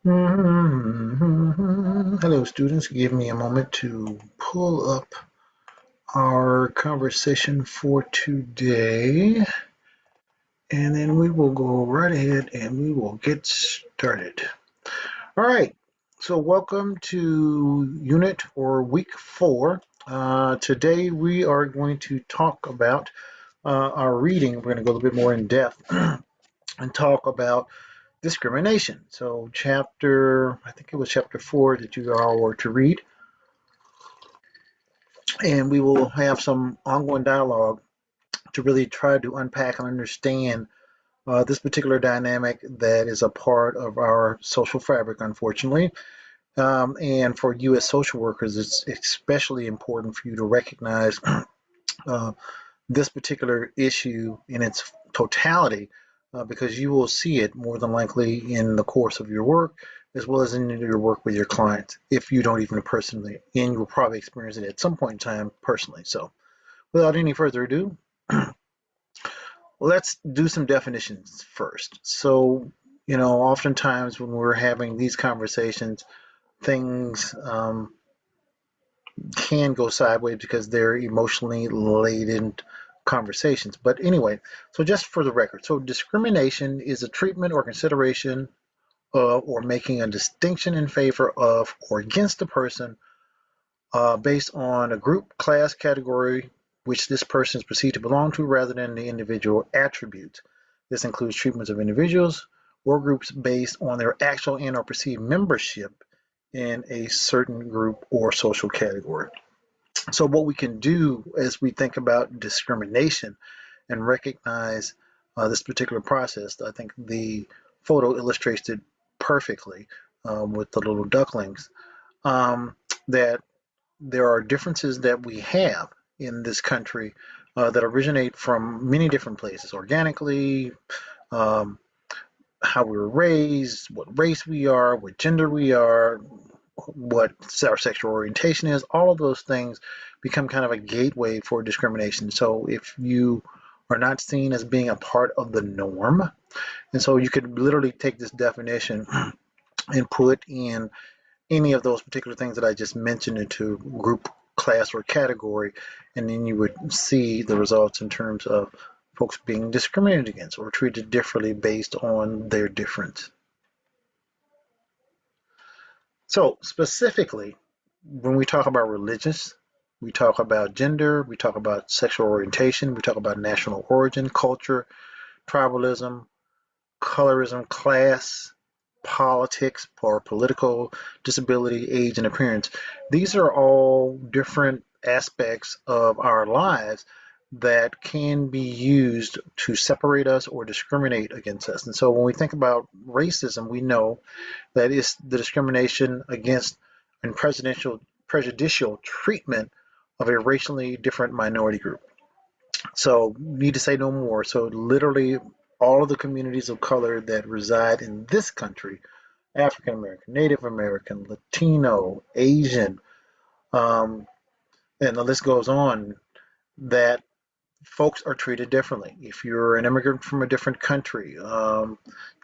Hello, students. Give me a moment to pull up our conversation for today, and then we will go right ahead and we will get started. All right. So, welcome to unit or week 4. Today, we are going to talk about our reading. We're going to go a little bit more in depth and talk about discrimination. So, I think it was chapter 4 that you all were to read, and we will have some ongoing dialogue to really try to unpack and understand this particular dynamic that is a part of our social fabric, unfortunately. And for you as social workers, it's especially important for you to recognize uh, this particular issue in its totality, because you will see it more than likely in the course of your work, as well as in your work with your clients, if you don't even personally, and you will probably experience it at some point in time personally. So, without any further ado, let's do some definitions first. So, oftentimes when we're having these conversations, things can go sideways because they're emotionally laden conversations. But anyway, so just for the record, so discrimination is a treatment or consideration of or making a distinction in favor of or against a person based on a group, class, category which this person is perceived to belong to rather than the individual attributes. This includes treatments of individuals or groups based on their actual and or perceived membership in a certain group or social category. So what we can do as we think about discrimination and recognize this particular process, I think the photo illustrates it perfectly with the little ducklings, that there are differences that we have in this country that originate from many different places, organically, um, how we were raised, what race we are, what gender we are, what our sexual orientation is. All of those things become kind of a gateway for discrimination. So if you are not seen as being a part of the norm, and so you could literally take this definition and put in any of those particular things that I just mentioned into group, class, or category, and then you would see the results in terms of folks being discriminated against or treated differently based on their difference. So specifically, when we talk about religious, we talk about gender, we talk about sexual orientation, we talk about national origin, culture, tribalism, colorism, class, politics, or political, disability, age, and appearance. These are all different aspects of our lives that can be used to separate us or discriminate against us. And so when we think about racism, we know that is the discrimination against and prejudicial treatment of a racially different minority group. So, need to say no more. So, literally, all of the communities of color that reside in this country, African American, Native American, Latino, Asian, um, and the list goes on, that folks are treated differently. If you're an immigrant from a different country,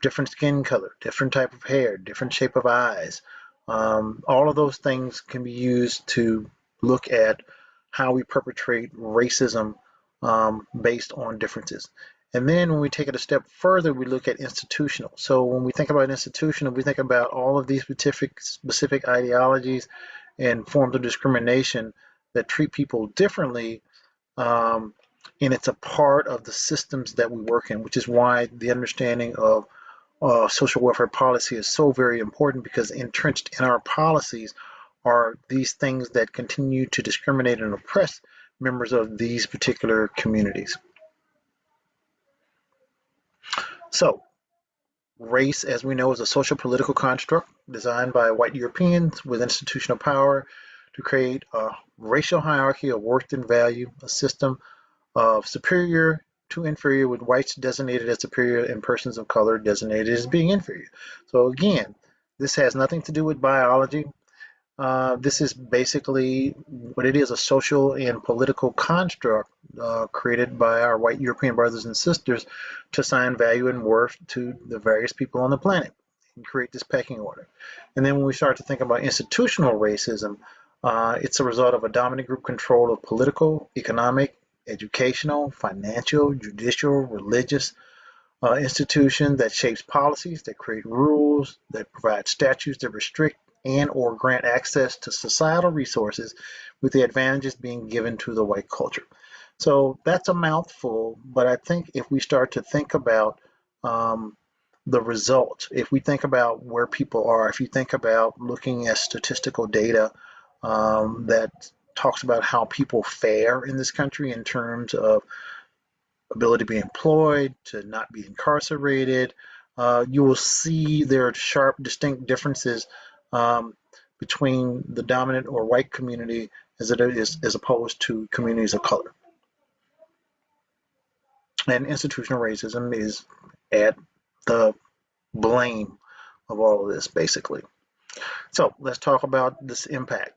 different skin color, different type of hair, different shape of eyes, all of those things can be used to look at how we perpetrate racism based on differences. And then when we take it a step further, we look at institutional. So when we think about institutional, we think about all of these specific ideologies and forms of discrimination that treat people differently, um, and it's a part of the systems that we work in, which is why the understanding of social welfare policy is so very important, because entrenched in our policies are these things that continue to discriminate and oppress members of these particular communities. So, race, as we know, is a social political construct designed by white Europeans with institutional power to create a racial hierarchy of worth and value, a system of superior to inferior, with whites designated as superior and persons of color designated as being inferior. So again, this has nothing to do with biology. This is basically what it is, a social and political construct created by our white European brothers and sisters to assign value and worth to the various people on the planet. and create this pecking order. And then when we start to think about institutional racism, it's a result of a dominant group control of political, economic, educational, financial, judicial, religious institution that shapes policies, that create rules, that provide statutes that restrict and or grant access to societal resources, with the advantages being given to the white culture. So that's a mouthful, but I think if we start to think about um, the results, if we think about where people are, if you think about looking at statistical data that talks about how people fare in this country in terms of ability to be employed, to not be incarcerated, you will see there are sharp, distinct differences um, between the dominant or white community as it is as opposed to communities of color. And institutional racism is at the blame of all of this, basically. So let's talk about this impact.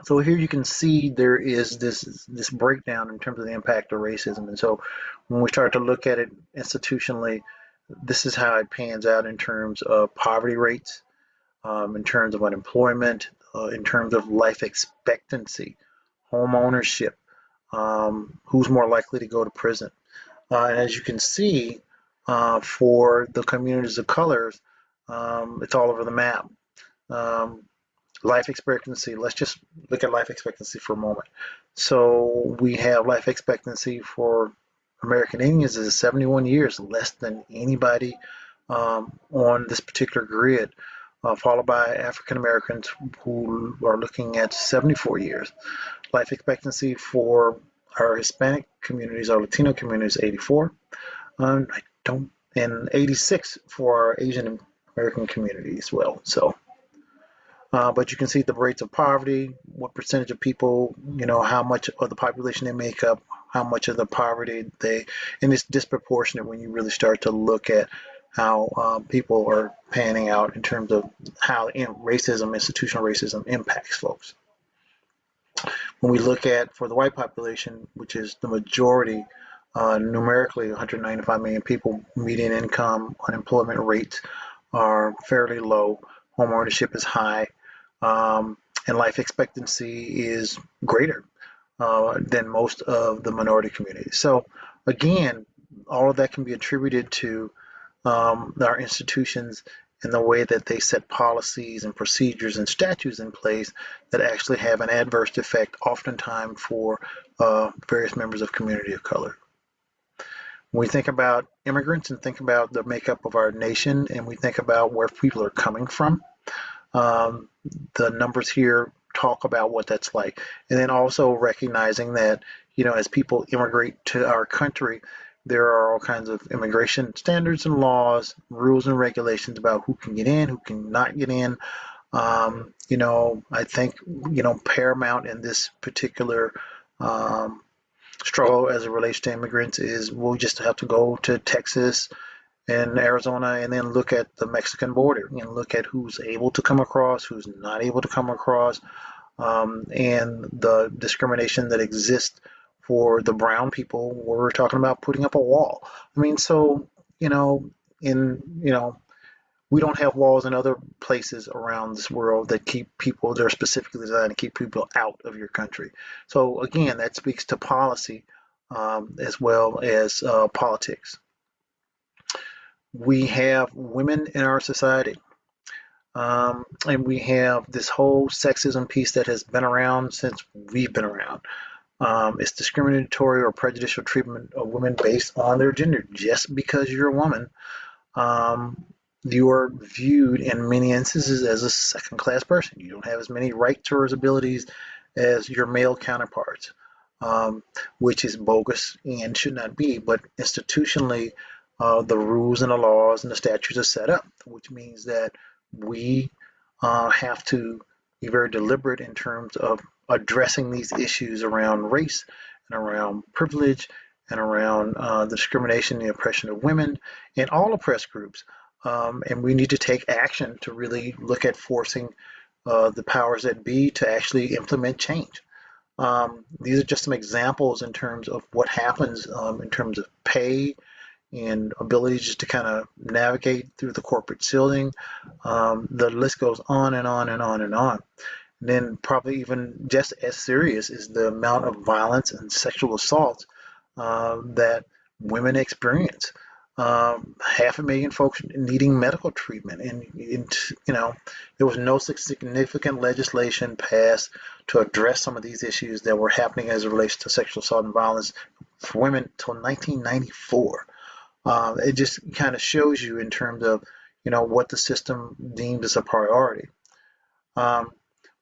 So here you can see there is this breakdown in terms of the impact of racism. And so when we start to look at it institutionally, this is how it pans out in terms of poverty rates, in terms of unemployment, in terms of life expectancy, home ownership, who's more likely to go to prison. And as you can see, for the communities of colors, it's all over the map. Um, Life expectancy, let's just look at life expectancy for a moment. So we have life expectancy for American Indians is 71 years, less than anybody on this particular grid, followed by African Americans who are looking at 74 years. Life expectancy for our Hispanic communities, our Latino communities, 84. I don't, and 86 for our Asian American community as well. So but you can see the rates of poverty, what percentage of people, how much of the population they make up, how much of the poverty and it's disproportionate when you really start to look at how people are panning out in terms of how racism, institutional racism impacts folks. When we look at for the white population, which is the majority, numerically 195 million people, median income, unemployment rates are fairly low, home ownership is high, and life expectancy is greater than most of the minority communities. So again, all of that can be attributed to our institutions and the way that they set policies and procedures and statutes in place that actually have an adverse effect oftentimes for various members of community of color. When we think about immigrants and think about the makeup of our nation and we think about where people are coming from, um, the numbers here talk about what that's like. And then also recognizing that, as people immigrate to our country, there are all kinds of immigration standards and laws, rules and regulations about who can get in, who can not get in. I think, paramount in this particular struggle as it relates to immigrants is we'll just have to go to Texas and Arizona and then look at the Mexican border and look at who's able to come across, who's not able to come across, and the discrimination that exists for the brown people where we're talking about putting up a wall. I mean, so, in, we don't have walls in other places around this world that keep people, they're specifically designed to keep people out of your country. So again, that speaks to policy as well as politics. We have women in our society. And we have this whole sexism piece that has been around since we've been around. It's discriminatory or prejudicial treatment of women based on their gender. Just because you're a woman, um, you are viewed in many instances as a second-class person. You don't have as many rights or abilities as your male counterparts, um, which is bogus and should not be. But institutionally, the rules and the laws and the statutes are set up, which means that we have to be very deliberate in terms of addressing these issues around race and around privilege and around the discrimination and the oppression of women and all oppressed groups. And we need to take action to really look at forcing the powers that be to actually implement change. These are just some examples in terms of what happens in terms of pay, and ability just to kind of navigate through the corporate ceiling. The list goes on and on and on and on. And then probably even just as serious is the amount of violence and sexual assault that women experience. 500,000 folks needing medical treatment, and there was no significant legislation passed to address some of these issues that were happening as it relates to sexual assault and violence for women until 1994. It just kind of shows you in terms of what the system deemed as a priority. Um,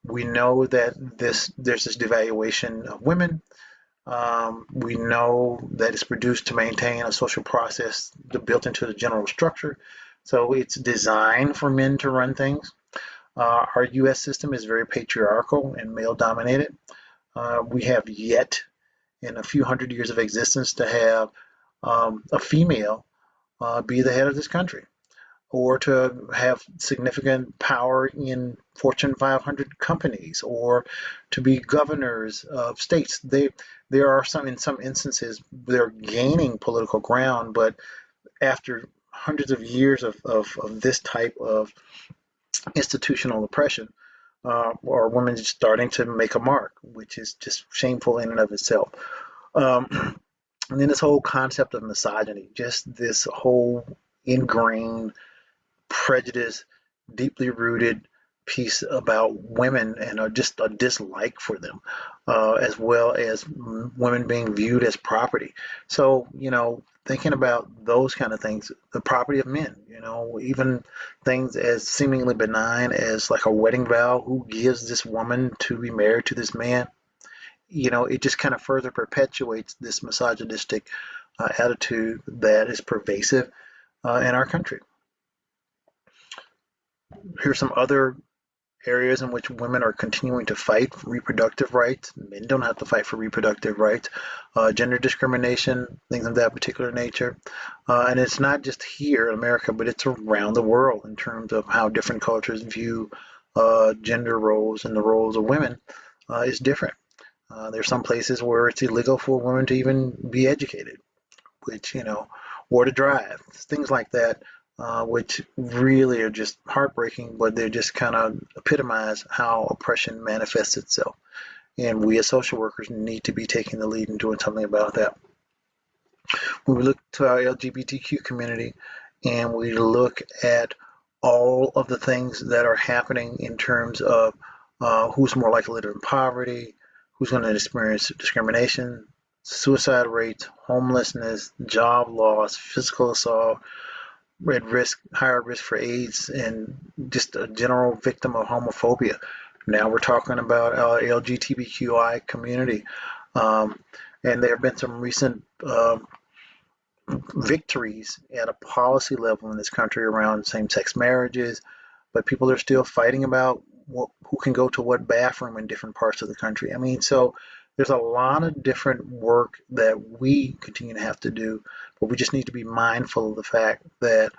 we know that there's this devaluation of women. We know that it's produced to maintain a social process built into the general structure. So it's designed for men to run things. Our U.S. system is very patriarchal and male dominated. We have yet, in a few hundred years of existence, to have a female be the head of this country, or to have significant power in Fortune 500 companies, or to be governors of states. There are some, in some instances, they're gaining political ground, but after hundreds of years of this type of institutional oppression, are women starting to make a mark, which is just shameful in and of itself. Um, and then this whole concept of misogyny, just this whole ingrained prejudice, deeply rooted piece about women and just a dislike for them, as well as women being viewed as property. So, thinking about those kind of things, the property of men, even things as seemingly benign as like a wedding vow, who gives this woman to be married to this man? It just kind of further perpetuates this misogynistic attitude that is pervasive in our country. Here's some other areas in which women are continuing to fight for reproductive rights. Men don't have to fight for reproductive rights. Gender discrimination, things of that particular nature. And it's not just here in America, but it's around the world in terms of how different cultures view gender roles, and the roles of women is different. There's some places where it's illegal for women to even be educated, which, or to drive, things like that, which really are just heartbreaking, but they just kind of epitomize how oppression manifests itself. And we as social workers need to be taking the lead and doing something about that. When we look to our LGBTQ community and we look at all of the things that are happening in terms of who's more likely to live in poverty, who's going to experience discrimination, suicide rates, homelessness, job loss, physical assault, at risk, higher risk for AIDS, and just a general victim of homophobia. Now we're talking about our LGBTQI community. Um, and there have been some recent victories at a policy level in this country around same-sex marriages, but people are still fighting about who can go to what bathroom in different parts of the country. I mean, so there's a lot of different work that we continue to have to do, but we just need to be mindful of the fact that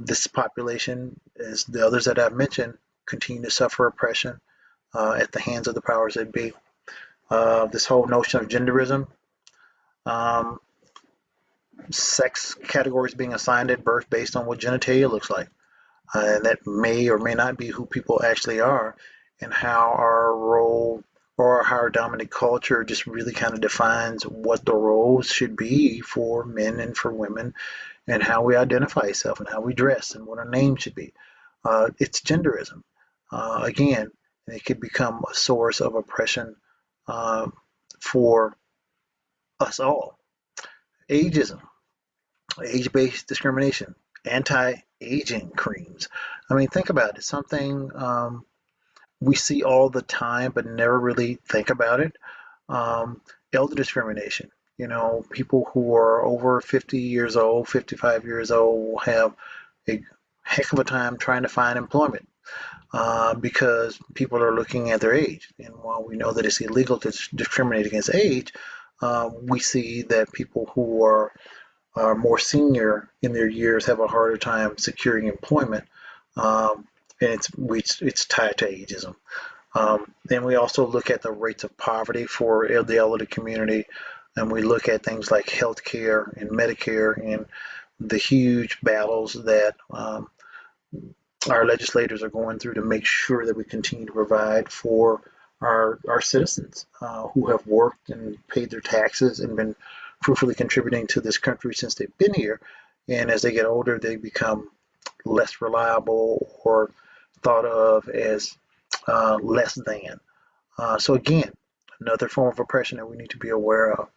this population, as the others that I've mentioned, continue to suffer oppression at the hands of the powers that be. This whole notion of genderism, um, sex categories being assigned at birth based on what genitalia looks like. And that may or may not be who people actually are, and how our role or how our dominant culture just really kind of defines what the roles should be for men and for women, and how we identify ourselves and how we dress and what our name should be. It's genderism. Again, it could become a source of oppression uh, for us all. Ageism, age-based discrimination, anti-aging creams. I mean, think about it. Something we see all the time, but never really think about it. Um, Elder discrimination. People who are over 50 years old, 55 years old, will have a heck of a time trying to find employment because people are looking at their age. And while we know that it's illegal to discriminate against age, we see that people who are more senior in their years have a harder time securing employment, and it's tied to ageism. Then we also look at the rates of poverty for the elderly community. and we look at things like healthcare and Medicare and the huge battles that our legislators are going through to make sure that we continue to provide for our citizens who have worked and paid their taxes and been fruitfully contributing to this country since they've been here. And as they get older, they become less reliable or thought of as less than. So again, another form of oppression that we need to be aware of.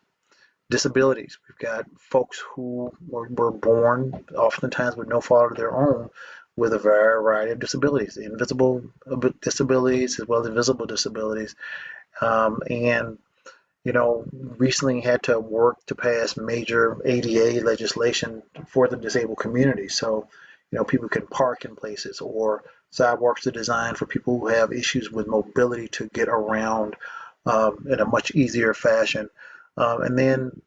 Disabilities. We've got folks who were born oftentimes with no fault of their own with a variety of disabilities, invisible disabilities as well as visible disabilities. And recently had to work to pass major ADA legislation for the disabled community. So, people can park in places or sidewalks are designed for people who have issues with mobility to get around in a much easier fashion. And then,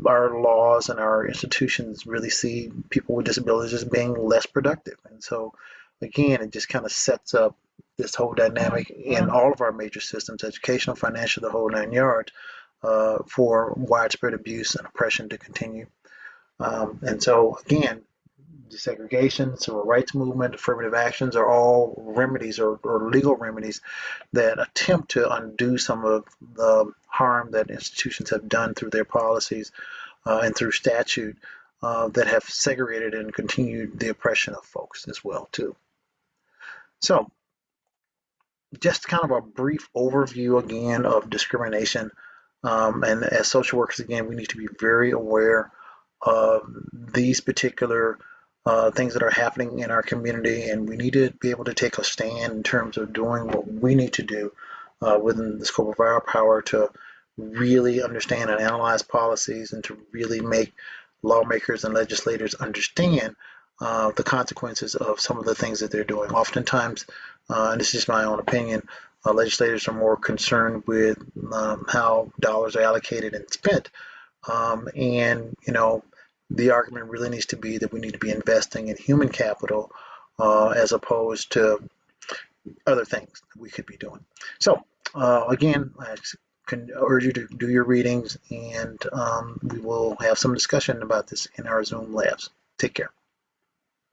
our laws and our institutions really see people with disabilities as being less productive. And so, again, it just kind of sets up this whole dynamic in all of our major systems, educational, financial, the whole 9 yards, for widespread abuse and oppression to continue. And so, again, desegregation, civil rights movement, affirmative actions are all remedies or legal remedies that attempt to undo some of the harm that institutions have done through their policies and through statute that have segregated and continued the oppression of folks as well too. So just kind of a brief overview again of discrimination. And as social workers, again, we need to be very aware of these particular things that are happening in our community, and we need to be able to take a stand in terms of doing what we need to do within the scope of our power to really understand and analyze policies and to really make lawmakers and legislators understand the consequences of some of the things that they're doing. Oftentimes, and this is just my own opinion, legislators are more concerned with how dollars are allocated and spent. And, the argument really needs to be that we need to be investing in human capital as opposed to other things that we could be doing. So, again, I can urge you to do your readings, and we will have some discussion about this in our Zoom labs. Take care.